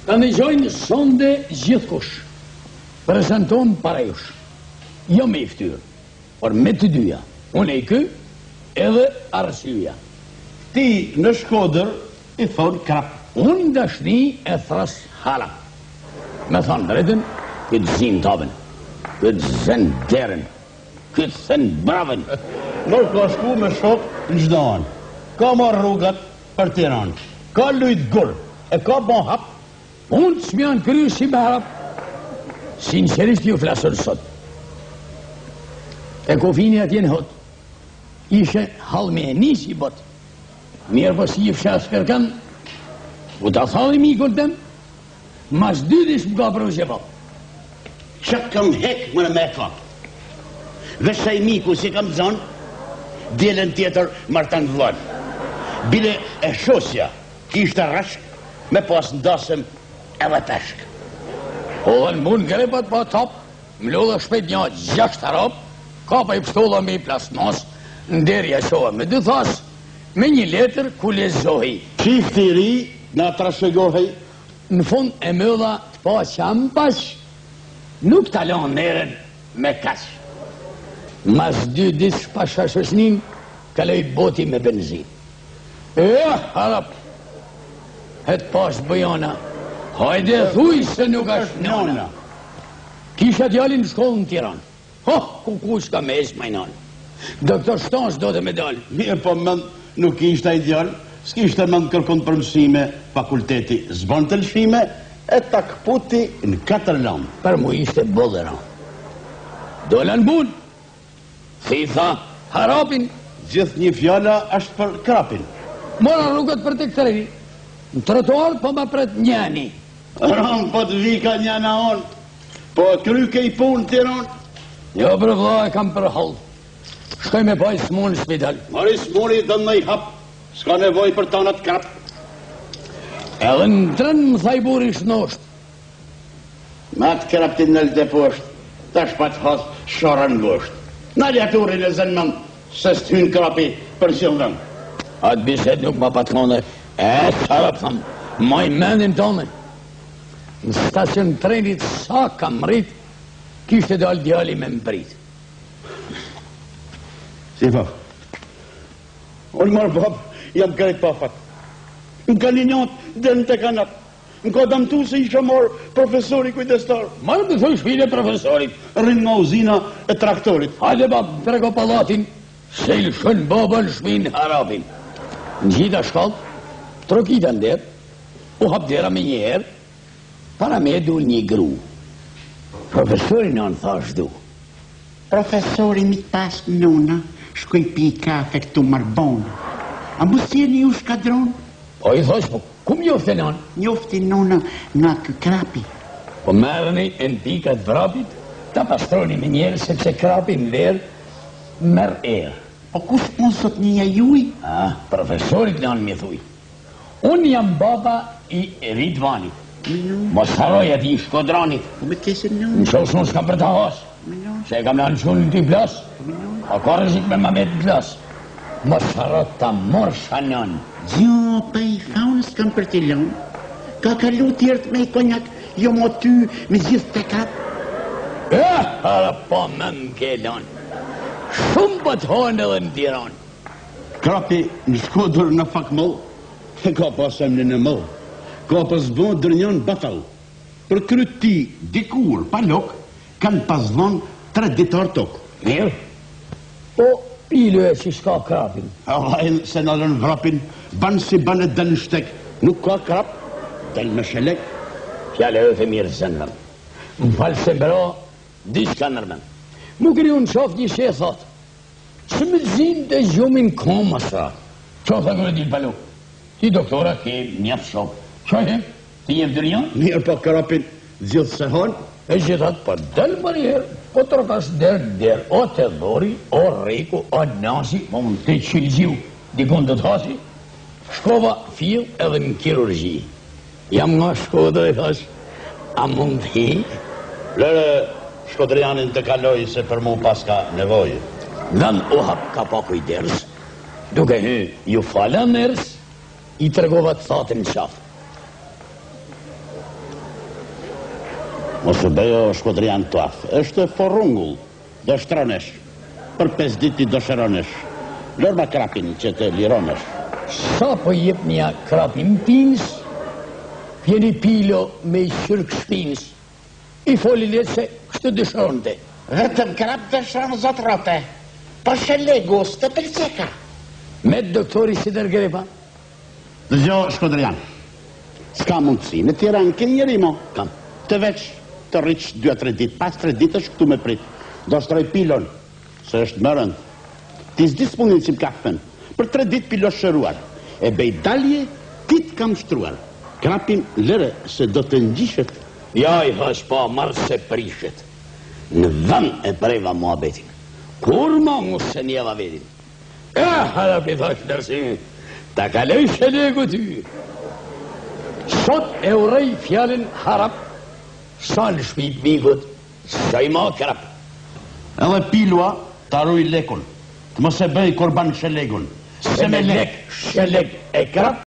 Të ndëgjojnë sonde gjithkush. Prezenton para jush. Jo me i ftyrë, por me të dyja. Unë e kë edhe arsyeja. Ti në Shkodër i thonë krap. Unë dashni e thras hala. Me thonë drejtën, këtë zinë tabën, këtë zënë derën, këtë thënë bravën. Nërë ka shku me shok në gjdo anë. Ka marrë rrugat për Tiranë. Ka lujtë gurë, e ka bon hapë. Unë të shmjanë kryu si me harap. Sincerisht ju flasër sot. E kofini atje në hot. Ishe halme e nisi bot. Mirë po si i fshas kërkan, u të thali mikun tëm, mas dydis më ka përru që po. Që kam hek më në me ka. Dhe shaj miku si kam zonë, djelen tjetër martan vlonë. Bile e shosja, kishtë rashk, me pas ndasëm edhe peshk. O dhe në mund grepat pa top, më lodhe shpet një 6 arop, ka pa i pështolla me i plasmas, në derja shoha me dy thas, me një letër ku lezohi. Qifti ri nga trashëgohi. Në fund e mëdha të pa qam pash, nuk talon neren me kash. Mas 2 dis pashashëshnin, kaloj boti me benzin. Harap, het pash bëjona, hajde thuj se nuk ashtë nona. Kisha djalin në shkollë në Tiranë. Ku kush ka me esë majnanë. Doktor Shtans do të me dalë. Mirë po mënd nuk ishte ideal, s'kishte mënd kërkon për mësime, fakulteti zbon të lëshime, e ta këputi në 4 lanë. Për mu ishte bodhera. Dolan bun. Thitha harapin. Gjithë një fjalla është për krapin. Mora rrugët për të këtërri. Në trotuar po ma pret njani. Ram po të vika njana onë, po kryke i punë Tiranë. Jo për vla e kam për hall. Shkoj me pa i smoni në spital. Mari smoni dhe në i hap, s'ka nevoj për tanat krap. Edhe në trën më thaj buri shnosht. Ma të kraptin në lëtë poshtë, tash pa të hasë shara në gosht. Në ljaturin e zënë mënd, se s'tyn krapi për qëllën. Atë biset nuk ma patkone. Sarap thëmë, maj mendin tonë. Në stacion trenit sa kam rrit, kishte dal djali me mbrit. Si pa? Unë marë bab, jam kërejt pa fat. Në ka një njatë dhe në të kanat. Në ka damtu se isha marë profesori kujdestar. Marë më thuj shpile profesorit. Rrinë nga uzina e traktorit. Hajde bab, trego palatin, se i lëshën baba në shpinë harapin. Në gjitha shkallë, trokita ndër, u hapdera me njerë, para me dul një gru. Profesori në në thash du. Profesori mi pas nona, shkoj pi kafe këtu Marbona. A mu sjeni ju shkadron? Po i thash, po ku mjofte non? Njofti nona nga kë krapi. Po merëni e në pikat vrapit, ta pastroni me njerë, sepse krapi në verë merë erë. Po ku shpun sot një juj? Profesorit në mi thuj. Unë jam baba i Ridvanit. Mos haroj ati i Shkodranit. Po me kese nona? Në shosh në s'kam për të hasë. Se e kam në qunë në t'i plas. A ka rëzik me mamet në plas. Mos haroj ta mor shanon. Jo, pa i faunës kam për t'i lonë. Ka kalu tjertë me i konjak, jo mo ty me gjithë të kap. Hara po me m'kelon. Shumë për të hojnë edhe në Tiranë. Krapi në Shkodër në fakmëll, ka pasem në mëll. Ka pas bon dërnjon batal. Për kryt ti, dikur, pa lok, kanë pas dhon 3 ditar tok. Mirë. Po, pilu e që shka krapin. Vajnë se në lën vrapin, banë si banë e dënë shtek. Nuk ka krap, dënë me shelek. Fjale e të mirë zëndëm. Më falë se bro, diska nërmen. Më kërë unë qof një që e thotë. Që me zinë dhe gjumin koma sa. Qo të kërë dilë palu? Ti doktora ke njëfë shokë. Qo e? Ti jef dërnja? Mirë po krapin, zhjithë se honë. E gjithat për delë më njerë, po të rëtas der, o të dhori, o reku, o nasi, po më të qilgjiu, dikon të të hasi. Shkova fil edhe në kirurgji. Jam nga Shkodër e thash, a mund të hi? Lere, Shkodrianin të kaloj se për mu pas ka nevojë. Nën u hap ka pa kujders, duke hy ju fala nërës, i tërgova të thatën qafë. Mos e bejo Shkodrian Tuaf, është forrungull, do shtronesh, për 5 dit i do shëronesh, lërma krapin që të lironesh. Sa po jep një krapin pins, pjeni pilo me i shyrk shpins, i foli letë se kështë dëshëronte. Vetëm krap dëshëron zot rote, po shelegu së pëlqeka. Me doktori si dërgrepa? Dëgjo Shkodrian, s'ka mundësi, në Tiranë ke njeri mo, kam, të veç, të rriqë 2-3 dit, pas 3 ditësh këtu me prit, do shtroj pilon, se është më rënd. Ti s'di s'punin që m'kafen, për 3 dit pilo shëruar, e bej dalje, ti t'kam shtruar. Krapin lëre se do të ngjishet. Ja i hash pa marrë se prishet. Në vën e preva muhabetin. Kur ma mu se njeva vedin. Hada pi thash nërsi, ta kaloj shelegu ty. Sot e urej fjallin harap, sa në shpip mikut, sa i ma krap. Edhe pilua ta ruj lekun, të mos e bëj korban shelegun. Se me lek, sheleg e krap,